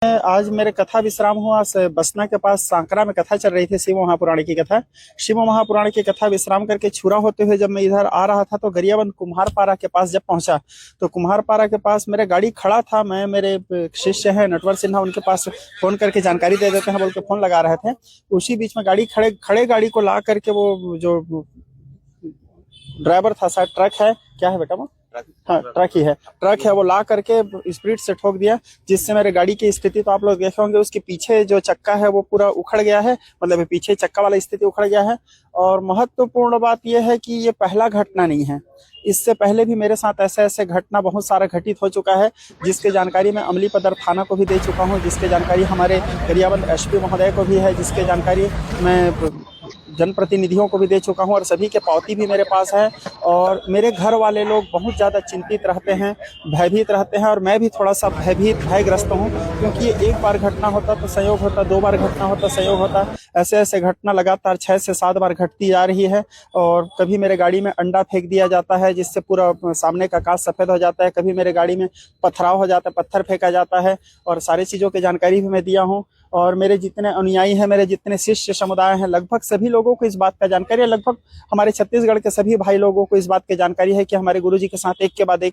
आज मेरे कथा विश्राम हुआ बसना के पास सांकरा में कथा चल रही थी शिव महापुराण की कथा। शिव महापुराण की कथा विश्राम करके छुरा होते हुए जब मैं इधर आ रहा था तो गरियाबंद कुम्हारपारा के पास जब पहुंचा तो कुम्हारपारा के पास मेरे गाड़ी खड़ा था। मैं मेरे शिष्य है नटवर सिन्हा, उनके पास फोन करके जानकारी दे देते हैं बोल के फोन लगा रहे थे। उसी बीच में गाड़ी खड़े गाड़ी को ला करके वो जो ड्राइवर था, शायद ट्रक है, क्या है बेटा वो, हाँ ट्रक ही है, ट्रक है, वो ला करके स्पीड से ठोक दिया, जिससे मेरे गाड़ी की स्थिति तो आप लोग देखे होंगे, उसके पीछे जो चक्का है वो पूरा उखड़ गया है, मतलब पीछे चक्का वाला स्थिति उखड़ गया है। और महत्वपूर्ण बात यह है कि ये पहला घटना नहीं है, इससे पहले भी मेरे साथ ऐसे घटना बहुत सारा घटित हो चुका है, जिसके जानकारी मैं अमलीपदर थाना को भी दे चुका हूँ, जिसके जानकारी हमारे गरियाबंद एसपी महोदय को भी है, जिसके जानकारी मैं जनप्रतिनिधियों को भी दे चुका हूं और सभी के पावती भी मेरे पास है। और मेरे घर वाले लोग बहुत ज़्यादा चिंतित रहते हैं, भयभीत रहते हैं, और मैं भी थोड़ा सा भयग्रस्त हूं, क्योंकि एक बार घटना होता तो संयोग होता, दो बार घटना होता संयोग होता, ऐसे घटना लगातार 6 से 7 बार घटती जा रही है। और कभी मेरे गाड़ी में अंडा फेंक दिया जाता है जिससे पूरा सामने का कांच सफ़ेद हो जाता है, कभी मेरे गाड़ी में पथराव हो जाता है, पत्थर फेंका जाता है, और सारी चीज़ों की जानकारी भी मैं दिया हूँ। और मेरे जितने अनुयायी हैं, मेरे जितने शिष्य समुदाय हैं, लगभग सभी लोगों को इस बात का जानकारी है, लगभग हमारे छत्तीसगढ़ के सभी भाई लोगों को इस बात की जानकारी है कि हमारे गुरुजी के साथ एक के बाद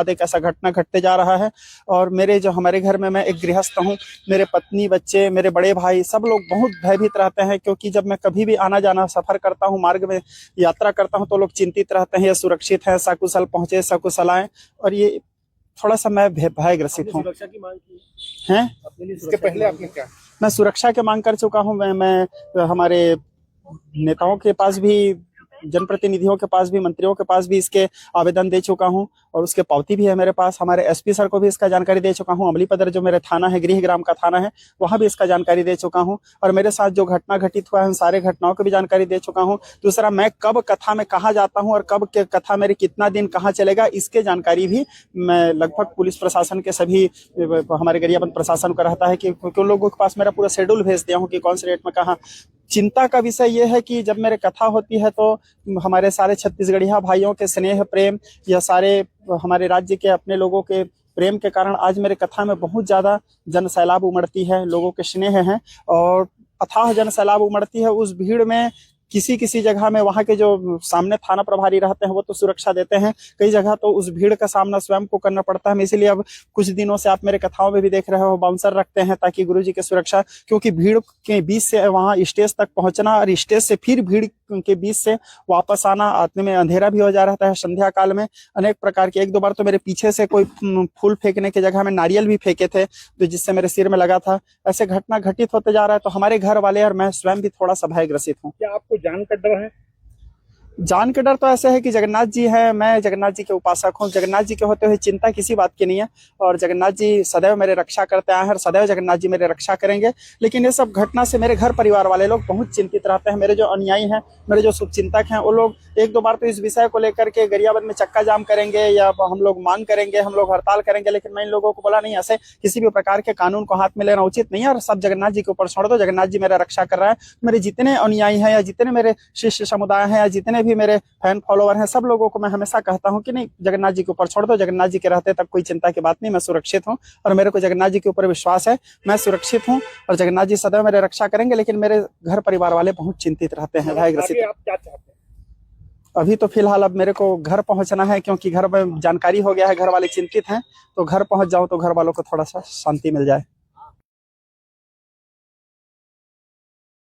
एक ऐसा घटना घटते जा रहा है। और हमारे घर में, मैं एक गृहस्थ हूँ, मेरे पत्नी, बच्चे, मेरे बड़े भाई, सब लोग बहुत भयभीत रहते हैं, क्योंकि जब मैं कभी भी आना जाना सफर करता हूँ, मार्ग में यात्रा करता हूँ, तो लोग चिंतित रहते हैं ये सुरक्षित है, सकुशल पहुंचे, सकुशल आए। और ये थोड़ा सा मैं भयग्रसित हूँ। सुरक्षा की मांग की है इसके पहले आपने क्या? मैं सुरक्षा की मांग कर चुका हूं। मैं हमारे नेताओं के पास भी, जनप्रतिनिधियों के पास भी, मंत्रियों के पास भी इसके आवेदन दे चुका हूं, और उसके पावती भी है मेरे पास। हमारे एसपी सर को भी इसका जानकारी दे चुका हूं, अमलीपदर जो मेरे थाना है, गृहग्राम का थाना है, वहां भी इसका जानकारी दे चुका हूं। और मेरे साथ जो घटना घटित हुआ है उन सारे घटनाओं की भी जानकारी दे चुका हूं। दूसरा, मैं कब कथा में कहाँ जाता हूं और कब कथा मेरी कितना दिन कहाँ चलेगा, इसके जानकारी भी मैं लगभग पुलिस प्रशासन के सभी, हमारे गरियाबंद प्रशासन का रहता है कि उन लोगों के पास मेरा पूरा शेड्यूल भेज दिया हूँ कि कौन से डेट में कहाँ। चिंता का विषय यह है कि जब मेरे कथा होती है तो हमारे सारे छत्तीसगढ़िया भाइयों के स्नेह प्रेम, या सारे हमारे राज्य के अपने लोगों के प्रेम के कारण आज मेरे कथा में बहुत ज़्यादा जन सैलाब उमड़ती है, लोगों के स्नेह हैं, और अथाह जन सैलाब उमड़ती है। उस भीड़ में किसी जगह में वहाँ के जो सामने थाना प्रभारी रहते हैं वो तो सुरक्षा देते हैं, कई जगह तो उस भीड़ का सामना स्वयं को करना पड़ता है। इसीलिए अब कुछ दिनों से आप मेरे कथाओं में भी देख रहे हो, बाउंसर रखते हैं ताकि गुरुजी की सुरक्षा, क्योंकि भीड़ के बीच से वहाँ स्टेज तक पहुंचना और स्टेज से फिर भीड़ के बीच से वापस आना, आते में अंधेरा भी हो जा रहा है। संध्या काल में अनेक प्रकार के, 1-2 बार तो मेरे पीछे से कोई फूल फेंकने की जगह में नारियल भी फेंके थे, तो जिससे मेरे सिर में लगा था। ऐसे घटना घटित होते जा रहा है, तो हमारे घर वाले और मैं स्वयं भी थोड़ा सा भयग्रसित हूँ। क्या आपको जान का डर है? जान का डर तो ऐसे है कि जगन्नाथ जी है, मैं जगन्नाथ जी के उपासक हूँ, जगन्नाथ जी के होते हुए चिंता किसी बात की नहीं है, और जगन्नाथ जी सदैव मेरे रक्षा करते आए हैं और सदैव जगन्नाथ जी मेरे रक्षा करेंगे। लेकिन ये सब घटना से मेरे घर परिवार वाले लोग बहुत चिंतित रहते हैं। मेरे जो अनुयायी हैं, मेरे जो शुभचिंतक हैं, वो लोग 1-2 बार तो इस विषय को लेकर के गरियाबंद में चक्का जाम करेंगे या हम लोग मांग करेंगे, हम लोग हड़ताल करेंगे, लेकिन मैं इन लोगों को बोला नहीं, ऐसे किसी भी प्रकार के कानून को हाथ में लेना उचित नहीं है, और सब जगन्नाथ जी के ऊपर छोड़ दो, जगन्नाथ जी मेरा रक्षा कर रहा है। मेरे जितने अनुयायी हैं या जितने मेरे शिष्य समुदाय हैं या जितने भी मेरे फैन फॉलोवर हैं, सब लोगों को मैं हमेशा कहता हूं कि नहीं, जगन्नाथ जी के ऊपर छोड़ दो, जगन्नाथ जी के रहते तब कोई चिंता की बात नहीं, मैं सुरक्षित हूं और मेरे को जगन्नाथ जी के ऊपर विश्वास है, मैं सुरक्षित हूं और जगन्नाथ जी सदैव मेरे रक्षा करेंगे। लेकिन मेरे घर परिवार वाले बहुत चिंतित रहते हैं, भयग्रसित। आप क्या चाहते हैं? अभी तो फिलहाल अब मेरे को घर पहुंचना है, क्योंकि घर में जानकारी हो गया है, घर वाले चिंतित हैं, तो घर पहुंच जाऊं तो घर वालों को थोड़ा सा शांति मिल जाए।